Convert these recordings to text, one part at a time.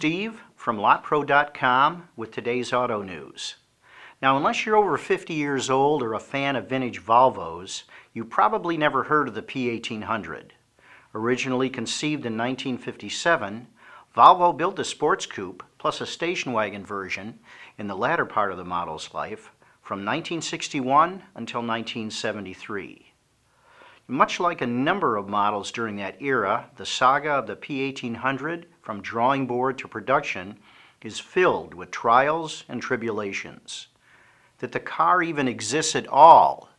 Steve from LotPro.com with today's auto news. Now, unless you're over 50 years old or a fan of vintage Volvos, you probably never heard of the P1800. Originally conceived in 1957, Volvo built a sports coupe plus a station wagon version in the latter part of the model's life from 1961 until 1973. Much like a number of models during that era, the saga of the P1800 from drawing board to production is filled with trials and tribulations. That the car even exists at all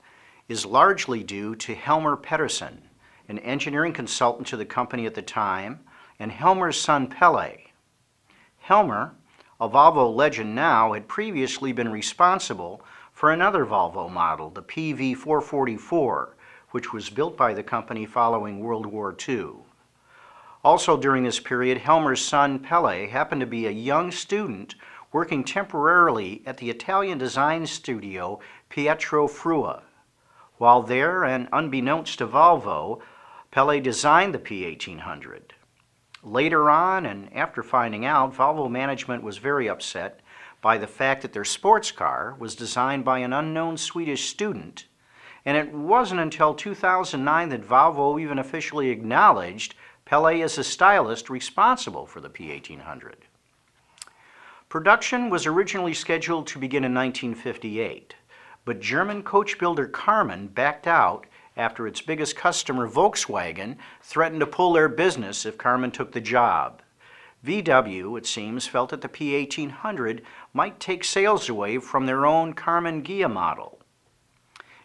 is largely due to Helmer Pedersen, an engineering consultant to the company at the time, and Helmer's son Pelle. Helmer, a Volvo legend now, had previously been responsible for another Volvo model, the PV444, which was built by the company following World War II. Also during this period, Helmer's son Pelle happened to be a young student working temporarily at the Italian design studio Pietro Frua. While there, and unbeknownst to Volvo, Pelle designed the P1800. Later on, and after finding out, Volvo management was very upset by the fact that their sports car was designed by an unknown Swedish student, and it wasn't until 2009 that Volvo even officially acknowledged Pelle as the stylist responsible for the P1800. Production was originally scheduled to begin in 1958, but German coach builder Karmann backed out after its biggest customer, Volkswagen, threatened to pull their business if Karmann took the job. VW, it seems, felt that the P1800 might take sales away from their own Karmann Ghia model.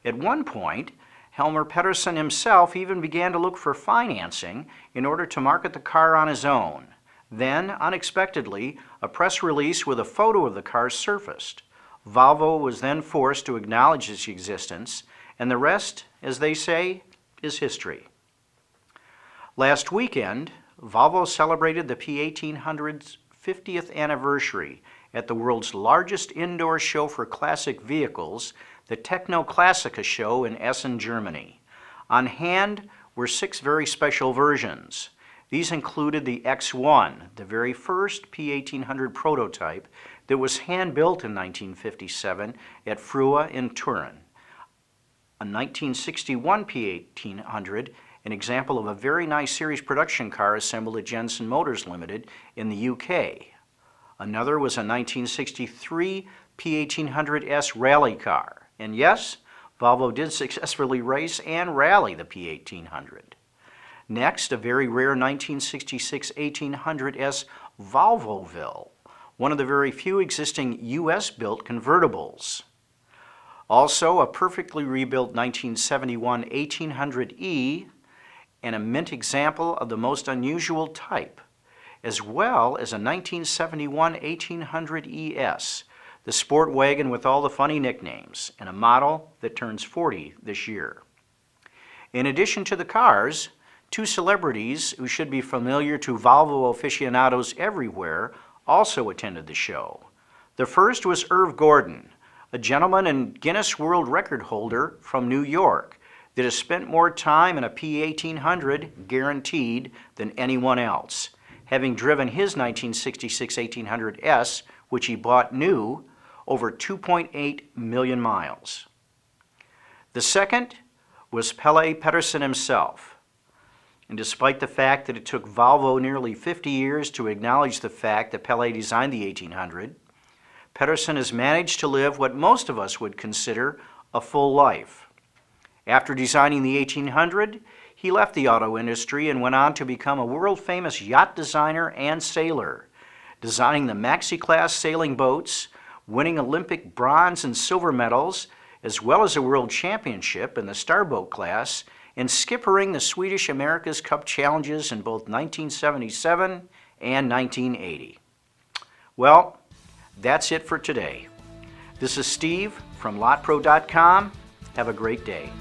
At one point, Helmer Pedersen himself even began to look for financing in order to market the car on his own. Then, unexpectedly, a press release with a photo of the car surfaced. Volvo was then forced to acknowledge its existence, and the rest, as they say, is history. Last weekend, Volvo celebrated the P1800's 50th anniversary at the world's largest indoor show for classic vehicles, the Techno-Classica show in Essen, Germany. On hand were 6 very special versions. These included the X1, the very first P1800 prototype that was hand-built in 1957 at Frua in Turin. A 1961 P1800, an example of a very nice series production car assembled at Jensen Motors Limited in the UK. Another was a 1963 P1800S rally car. And yes, Volvo did successfully race and rally the P1800. Next, a very rare 1966 1800S Volvoville, one of the very few existing US-built convertibles. Also, a perfectly rebuilt 1971 1800E and a mint example of the most unusual type, as well as a 1971 1800ES, the sport wagon with all the funny nicknames, and a model that turns 40 this year. In addition to the cars, 2 celebrities who should be familiar to Volvo aficionados everywhere also attended the show. The first was Irv Gordon, a gentleman and Guinness World Record holder from New York that has spent more time in a P1800, guaranteed, than anyone else, having driven his 1966 1800S, which he bought new, over 2.8 million miles. The second was Pelle Pedersen himself. And despite the fact that it took Volvo nearly 50 years to acknowledge the fact that Pelle designed the 1800, Pedersen has managed to live what most of us would consider a full life. After designing the 1800, he left the auto industry and went on to become a world-famous yacht designer and sailor, designing the maxi-class sailing boats, winning Olympic bronze and silver medals, as well as a world championship in the starboat class, and skippering the Swedish America's Cup challenges in both 1977 and 1980. Well, that's it for today. This is Steve from LotPro.com. Have a great day.